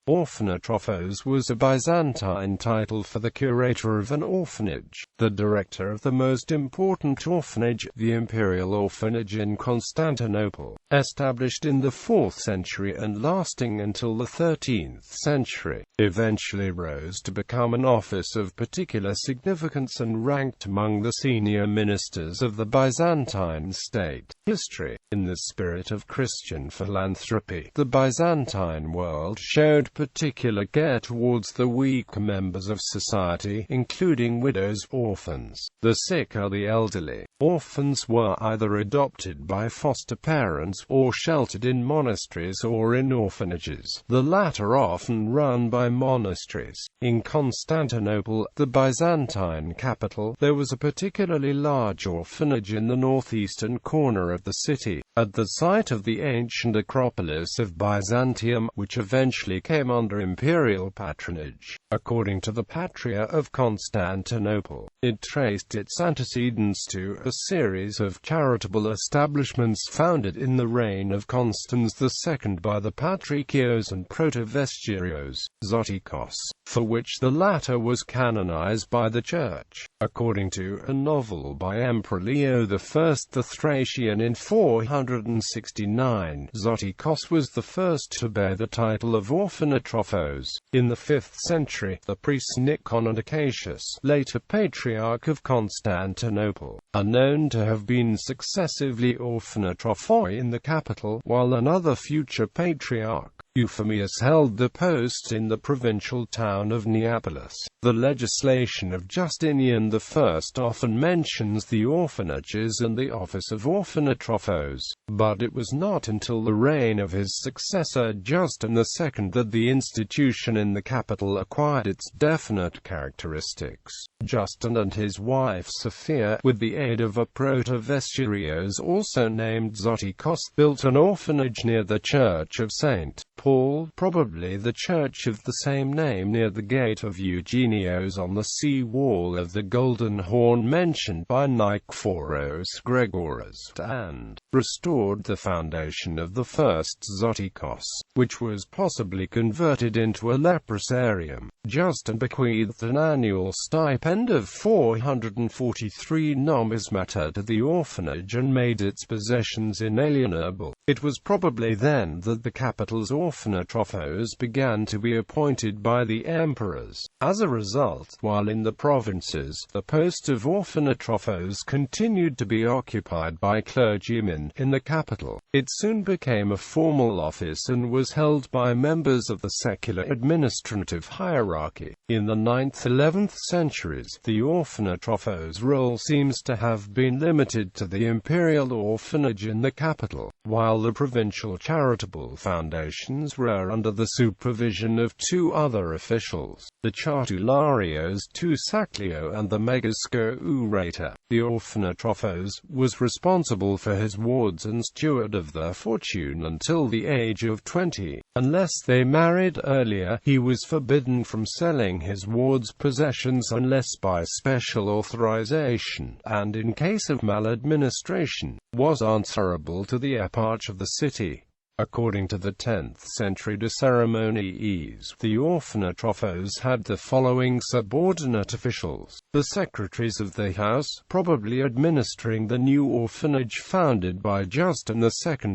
Orphanotrophos was a Byzantine title for the curator of an orphanage, the director of the most important orphanage, the imperial orphanage in Constantinople, established in the 4th century and lasting until the 13th century, eventually rose to become an office of particular significance and ranked among the senior ministers of the Byzantine state. History. In the spirit of Christian philanthropy, the Byzantine world showed particular care towards the weaker members of society, including widows, orphans, the sick or the elderly. Orphans were either adopted by foster parents or sheltered in monasteries or in orphanages, the latter often run by monasteries. In Constantinople, the Byzantine capital, there was a particularly large orphanage in the northeastern corner of the city, at the site of the ancient Acropolis of Byzantium, which eventually came under imperial patronage. According to the Patriarch of Constantinople, it traced its antecedents to a series of charitable establishments founded in the reign of Constans II by the Patriarchos and Protovestiarios, Zotikos, for which the latter was canonized by the Church. According to a novel by Emperor Leo I the Thracian in 469, Zotikos was the first to bear the title of Orphanotrophos. In the 5th century, the priests Nikon and Acacius, later Patriarch of Constantinople, are known to have been successively orphanotrophoi in the capital, while another future patriarch, Euphemius, held the post in the provincial town of Neapolis. The legislation of Justinian I often mentions the orphanages and the office of orphanotrophos, but it was not until the reign of his successor Justin II that the institution in the capital acquired its definite characteristics. Justin and his wife Sophia, with the aid of a Protovestiarios also named Zotikos, built an orphanage near the Church of St. Paul, probably the church of the same name near the gate of Eugenios on the sea wall of the Golden Horn mentioned by Nikephoros Gregoras, and restored the foundation of the first Zotikos, which was possibly converted into a leprosarium. Justin bequeathed an annual stipend of 443 nomismata to the orphanage and made its possessions inalienable. It was probably then that the capital's orphanotrophos began to be appointed by the emperors. As a result, while in the provinces, the post of orphanotrophos continued to be occupied by clergymen. In the capital, it soon became a formal office and was held by members of the secular administrative hierarchy. In the 9th–11th centuries, the orphanotrophos role seems to have been limited to the imperial orphanage in the capital, while the provincial charitable foundations were under the supervision of two other officials, the Chartularios II Saclio and the Megascurator. The orphanotrophos was responsible for his wards and steward of their fortune until the age of 20. Unless they married earlier, he was forbidden from selling his ward's possessions unless by special authorization, and in case of maladministration, was answerable to the eparch of the city. According to the 10th century De Ceremoniis, the orphanotrophos had the following subordinate officials: the secretaries of the house, probably administering the new orphanage founded by Justin II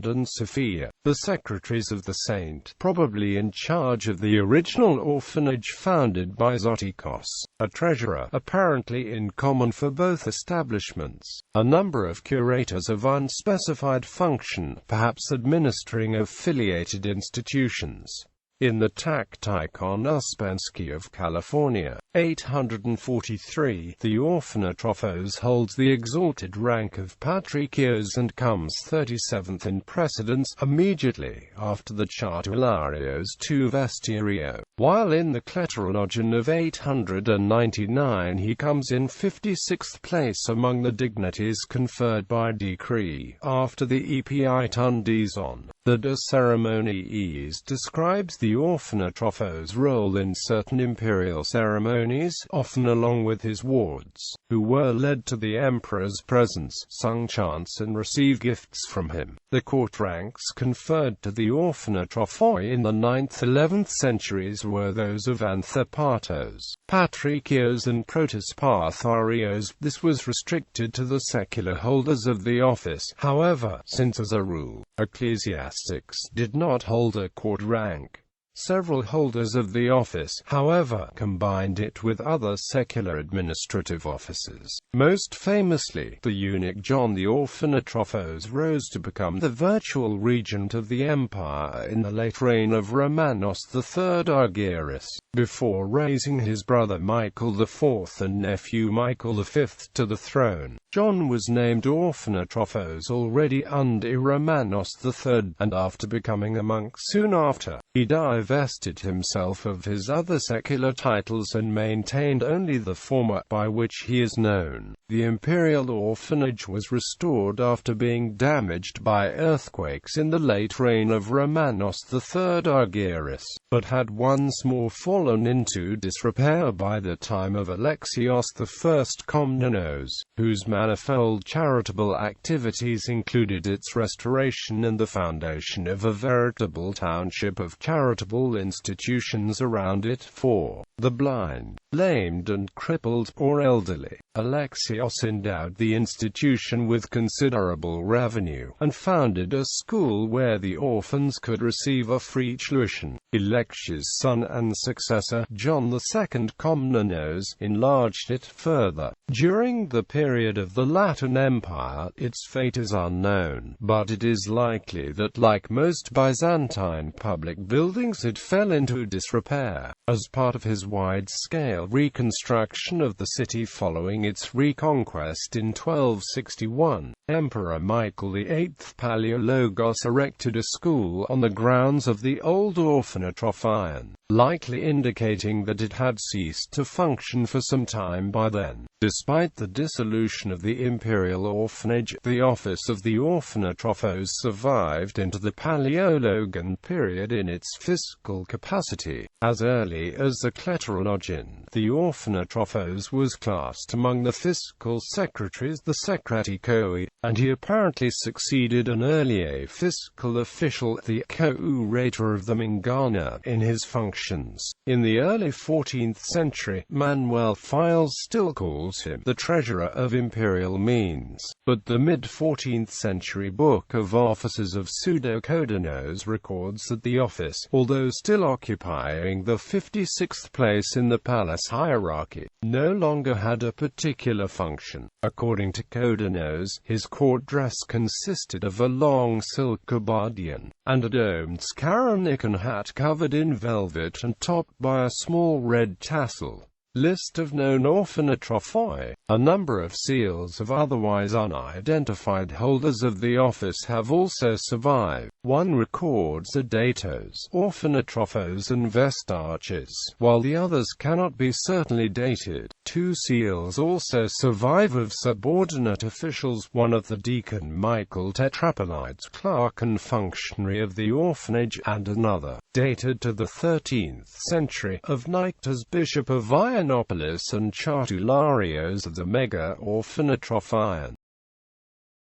and Sophia; the secretaries of the saint, probably in charge of the original orphanage founded by Zotikos; a treasurer, apparently in common for both establishments; a number of curators of unspecified function, perhaps administering affiliated institutions. In the Tacticon Uspensky of California, 843, the orphanotrophos holds the exalted rank of Patriarchos and comes 37th in precedence, immediately after the Chartularios II Vestiario, while in the Kleterologion of 899 he comes in 56th place among the dignities conferred by decree, after the Epiitundison. The De Ceremoniis describes the the Orphanotrophos' role in certain imperial ceremonies, often along with his wards, who were led to the emperor's presence, sung chants and received gifts from him. The court ranks conferred to the Orphanotrophoi in the 9th–11th centuries were those of Anthropatos, Patrikios and Protospatharios. This was restricted to the secular holders of the office, however, since as a rule, ecclesiastics did not hold a court rank. Several holders of the office, however, combined it with other secular administrative offices. Most famously, the eunuch John the Orphanotrophos rose to become the virtual regent of the empire in the late reign of Romanos III Argyrus, before raising his brother Michael IV and nephew Michael V to the throne. John was named Orphanotrophos already under Romanos III, and after becoming a monk soon after, he divested himself of his other secular titles and maintained only the former, by which he is known. The imperial orphanage was restored after being damaged by earthquakes in the late reign of Romanos III Argyrus, but had once more fallen into disrepair by the time of Alexios I Komnenos, whose manifold charitable activities included its restoration and the foundation of a veritable township of charitable institutions around it for the blind, lamed and crippled, or elderly. Alexios endowed the institution with considerable revenue, and founded a school where the orphans could receive a free tuition. Alexios' son and successor, John II Komnenos, enlarged it further. During the period of the Latin Empire, its fate is unknown, but it is likely that, like most Byzantine public buildings, it fell into disrepair. As part of his wide-scale reconstruction of the city following its reconquest in 1261, Emperor Michael VIII Palaeologos erected a school on the grounds of the old Orphanotrophos, likely indicating that it had ceased to function for some time by then. Despite the dissolution of the imperial orphanage, the office of the Orphanotrophos survived into the Palaeologan period in its fiscal capacity. As early as the Kletarologion, the Orphanotrophos was classed among the fiscal secretaries, the Secretikoi, and he apparently succeeded an earlier fiscal official, the curator of the Mangana, in his functions. In the early 14th century, Manuel Files still calls him the treasurer of imperial means, but the mid-14th century Book of Offices of Pseudo-Codonos records that the office, although still occupying the 56th place in the palace hierarchy, no longer had a particular function. According to Codonos, his court dress consisted of a long silk gabardine, and a domed Skaronikan hat covered in velvet and topped by a small red tassel. List of known Orphanotrophoi. A number of seals of otherwise unidentified holders of the office have also survived. One records a datos, Orphanotrophos and Vestarches, while the others cannot be certainly dated. Two seals also survive of subordinate officials, one of the deacon Michael Tetrapolides, clerk and functionary of the orphanage, and another, dated to the 13th century, of Nyctas, bishop of Ionopolis and Chartularios of the Mega Orphanotrophion.